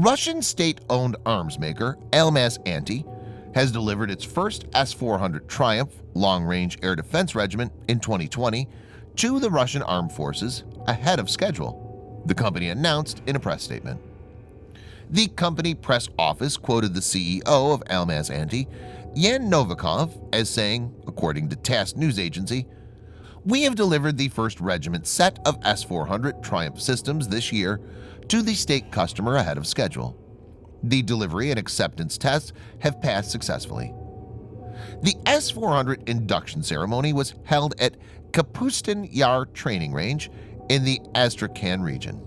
Russian state-owned arms maker Almaz-Antey has delivered its first S-400 Triumf long-range air defense regiment in 2020 to the Russian armed forces ahead of schedule, the company announced in a press statement. The company press office quoted the CEO of Almaz-Antey, Novikov, as saying, according to TASS news agency, "We have delivered the first regiment set of S-400 Triumf systems this year to the state customer ahead of schedule. The delivery and acceptance tests have passed successfully." The S-400 induction ceremony was held at Kapustin Yar training range in the Astrakhan region.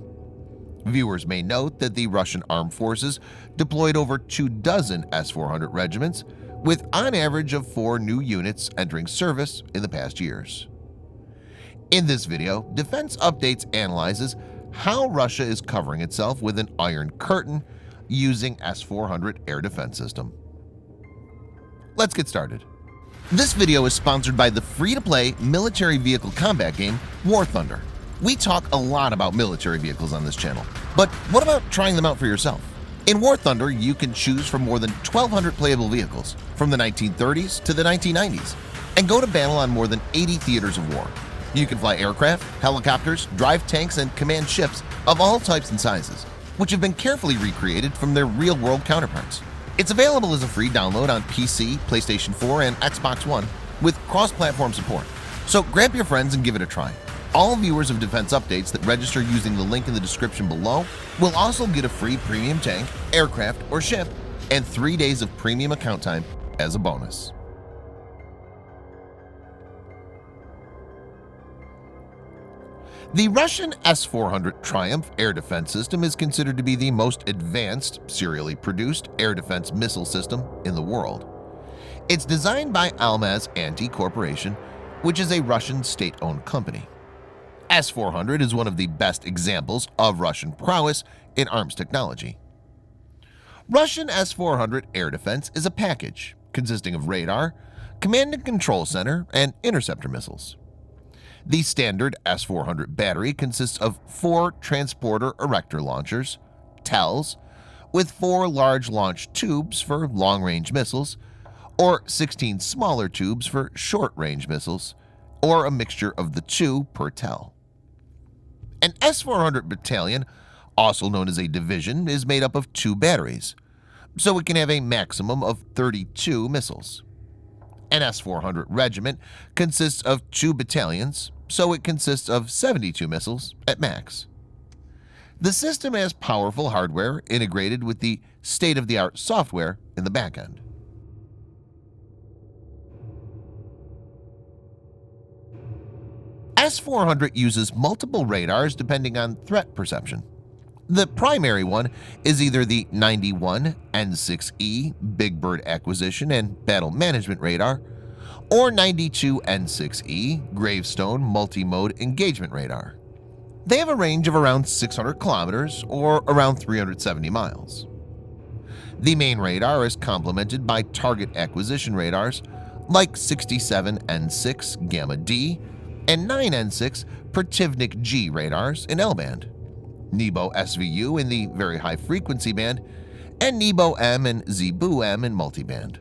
Viewers may note that the Russian armed forces deployed over 24 S-400 regiments, with an average of 4 new units entering service in the past years. In this video, Defense Updates analyzes how Russia is covering itself with an iron curtain using S-400 air defense system. Let's get started. This video is sponsored by the free-to-play military vehicle combat game War Thunder. We talk a lot about military vehicles on this channel, but what about trying them out for yourself? In War Thunder, you can choose from more than 1,200 playable vehicles from the 1930s to the 1990s and go to battle on more than 80 theaters of war. You can fly aircraft, helicopters, drive tanks, and command ships of all types and sizes, which have been carefully recreated from their real-world counterparts. It's available as a free download on PC, PlayStation 4, and Xbox One with cross-platform support. So grab your friends and give it a try. All viewers of Defense Updates that register using the link in the description below will also get a free premium tank, aircraft, or ship and 3 days of premium account time as a bonus. The Russian S-400 Triumf air defense system is considered to be the most advanced, serially produced air defense missile system in the world. It's designed by Almaz-Antey Corporation, which is a Russian state-owned company. S-400 is one of the best examples of Russian prowess in arms technology. Russian S-400 air defense is a package consisting of radar, command and control center, and interceptor missiles. The standard S-400 battery consists of 4 transporter erector launchers, TELs, with 4 large launch tubes for long-range missiles, or 16 smaller tubes for short-range missiles, or a mixture of the two per TEL. An S-400 battalion, also known as a division, is made up of 2 batteries, so it can have a maximum of 32 missiles. An S-400 regiment consists of 2 battalions, so it consists of 72 missiles at max. The system has powerful hardware integrated with the state-of-the-art software in the back end. S-400 uses multiple radars depending on threat perception. The primary one is either the 91 N6E Big Bird Acquisition and Battle Management Radar or 92 N6E Gravestone Multi-Mode Engagement Radar. They have a range of around 600 kilometers or around 370 miles. The main radar is complemented by target acquisition radars like 67 N6 Gamma D and 9N6 Protivnik G radars in L-band, Nebo SVU in the very high frequency band, and Nebo M and Zebu M in multiband.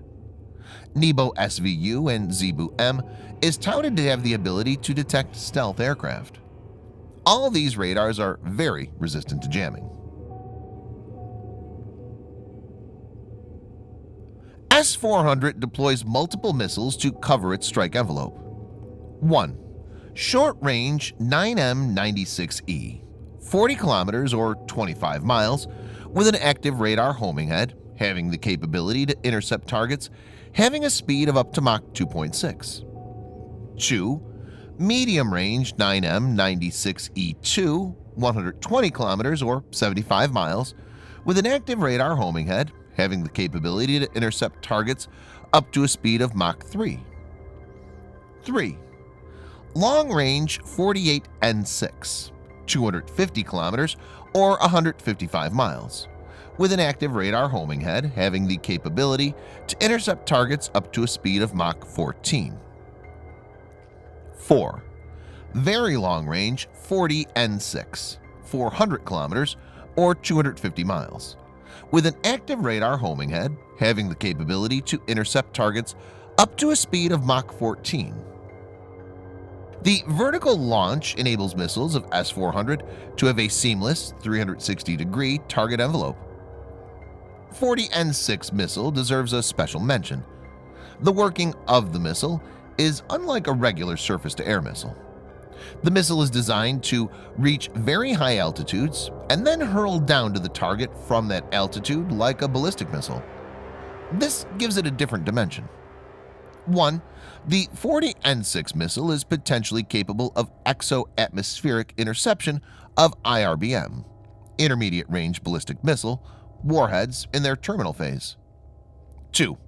Nebo SVU and Zebu M is touted to have the ability to detect stealth aircraft. All these radars are very resistant to jamming. S-400 deploys multiple missiles to cover its strike envelope. 1. Short-range 9M96E, 40 kilometers or 25 miles, with an active radar homing head, having the capability to intercept targets, having a speed of up to Mach 2.6. 2. Medium-range 9M96E2, 120 kilometers or 75 miles, with an active radar homing head, having the capability to intercept targets up to a speed of Mach 3. 3. Long-range 48N6, 250 kilometers or 155 miles, with an active radar homing head having the capability to intercept targets up to a speed of Mach 14. 4. Very long-range 40N6, 400 kilometers or 250 miles, with an active radar homing head having the capability to intercept targets up to a speed of Mach 14. The vertical launch enables missiles of S-400 to have a seamless 360-degree target envelope. 40N6 missile deserves a special mention. The working of the missile is unlike a regular surface-to-air missile. The missile is designed to reach very high altitudes and then hurl down to the target from that altitude like a ballistic missile. This gives it a different dimension. 1. The 40N6 missile is potentially capable of exo-atmospheric interception of IRBM, intermediate range ballistic missile, warheads in their terminal phase. 2.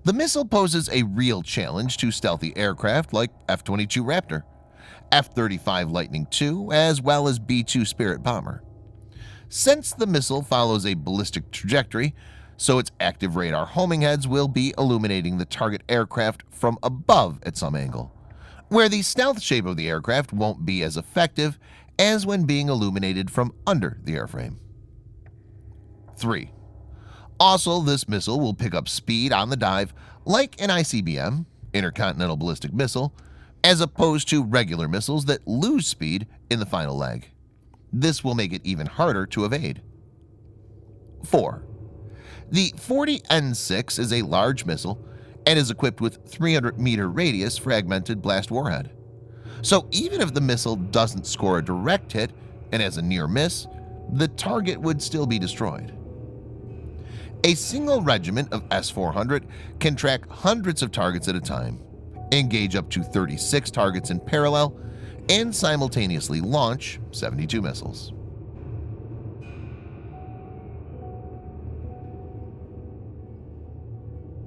The missile poses a real challenge to stealthy aircraft like F-22 Raptor, F-35 Lightning II, as well as B-2 Spirit bomber. Since the missile follows a ballistic trajectory, so its active radar homing heads will be illuminating the target aircraft from above at some angle, where the stealth shape of the aircraft won't be as effective as when being illuminated from under the airframe. 3. Also, this missile will pick up speed on the dive like an ICBM, intercontinental ballistic missile, as opposed to regular missiles that lose speed in the final leg. This will make it even harder to evade. 4. The 40N6 is a large missile and is equipped with 300-meter radius fragmented blast warhead. So even if the missile doesn't score a direct hit and has a near miss, the target would still be destroyed. A single regiment of S-400 can track hundreds of targets at a time, engage up to 36 targets in parallel, and simultaneously launch 72 missiles.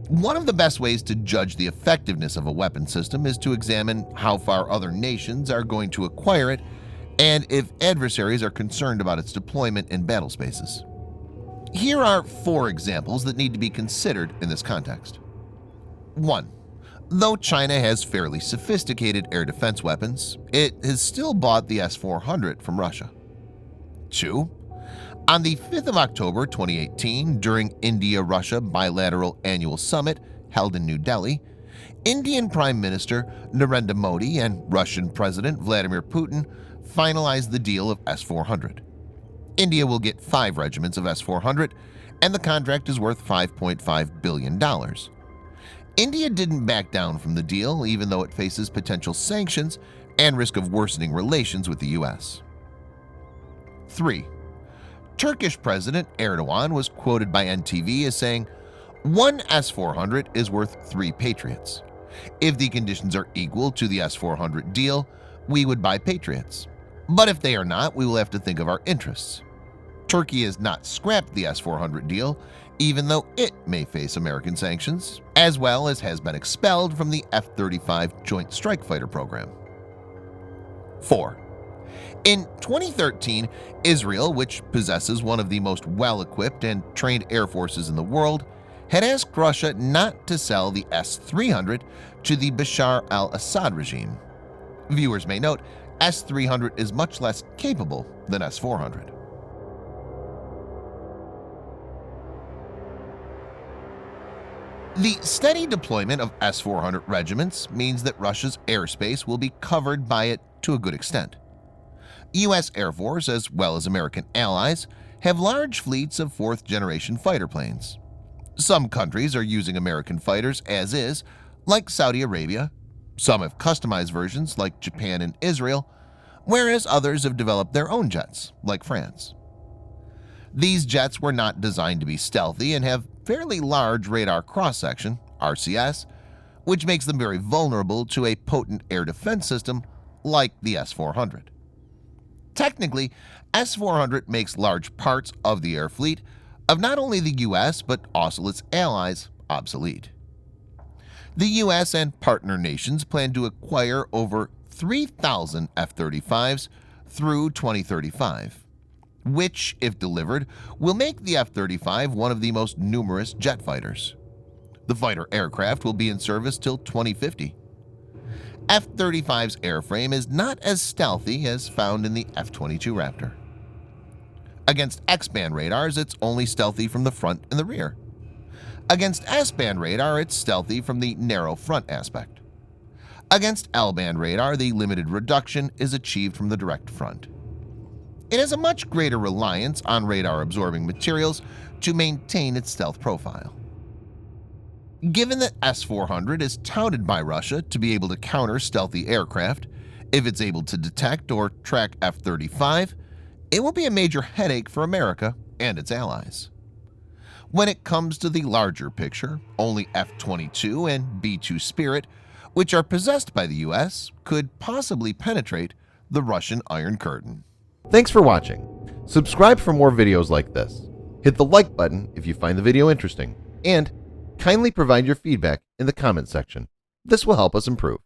One of the best ways to judge the effectiveness of a weapon system is to examine how far other nations are going to acquire it and if adversaries are concerned about its deployment in battle spaces. Here are 4 examples that need to be considered in this context. 1. Though China has fairly sophisticated air defense weapons, it has still bought the S-400 from Russia. 2. On the 5th of October 2018, during India-Russia bilateral annual summit held in New Delhi, Indian Prime Minister Narendra Modi and Russian President Vladimir Putin finalized the deal of S-400. India will get 5 regiments of S-400, and the contract is worth $5.5 billion. India didn't back down from the deal, even though it faces potential sanctions and risk of worsening relations with the US. 3. Turkish President Erdogan was quoted by NTV as saying, "One S-400 is worth 3 Patriots. If the conditions are equal to the S-400 deal, we would buy Patriots. But if they are not, we will have to think of our interests." Turkey has not scrapped the S-400 deal, even though it may face American sanctions, as well as has been expelled from the F-35 Joint Strike Fighter program. 4. In 2013, Israel, which possesses one of the most well-equipped and trained air forces in the world, had asked Russia not to sell the S-300 to the Bashar al-Assad regime. Viewers may note, S-300 is much less capable than S-400. The steady deployment of S-400 regiments means that Russia's airspace will be covered by it to a good extent. U.S. Air Force, as well as American allies, have large fleets of 4th-generation fighter planes. Some countries are using American fighters as is, like Saudi Arabia. Some have customized versions, like Japan and Israel, whereas others have developed their own jets, like France. These jets were not designed to be stealthy and have fairly large radar cross-section, RCS, which makes them very vulnerable to a potent air defense system like the S-400. Technically, S-400 makes large parts of the air fleet of not only the US but also its allies obsolete. The US and partner nations plan to acquire over 3,000 F-35s through 2035, which, if delivered, will make the F-35 one of the most numerous jet fighters. The fighter aircraft will be in service till 2050. F-35's airframe is not as stealthy as found in the F-22 Raptor. Against X-band radars, it's only stealthy from the front and the rear. Against S-band radar, it's stealthy from the narrow front aspect. Against L-band radar, the limited reduction is achieved from the direct front. It has a much greater reliance on radar-absorbing materials to maintain its stealth profile. Given that S-400 is touted by Russia to be able to counter stealthy aircraft if it's able to detect or track F-35, it will be a major headache for America and its allies. When it comes to the larger picture, only F-22 and B-2 Spirit, which are possessed by the US, could possibly penetrate the Russian Iron Curtain. Thanks for watching. Subscribe for more videos like this. Hit the like button if you find the video interesting, and kindly provide your feedback in the comment section. This will help us improve.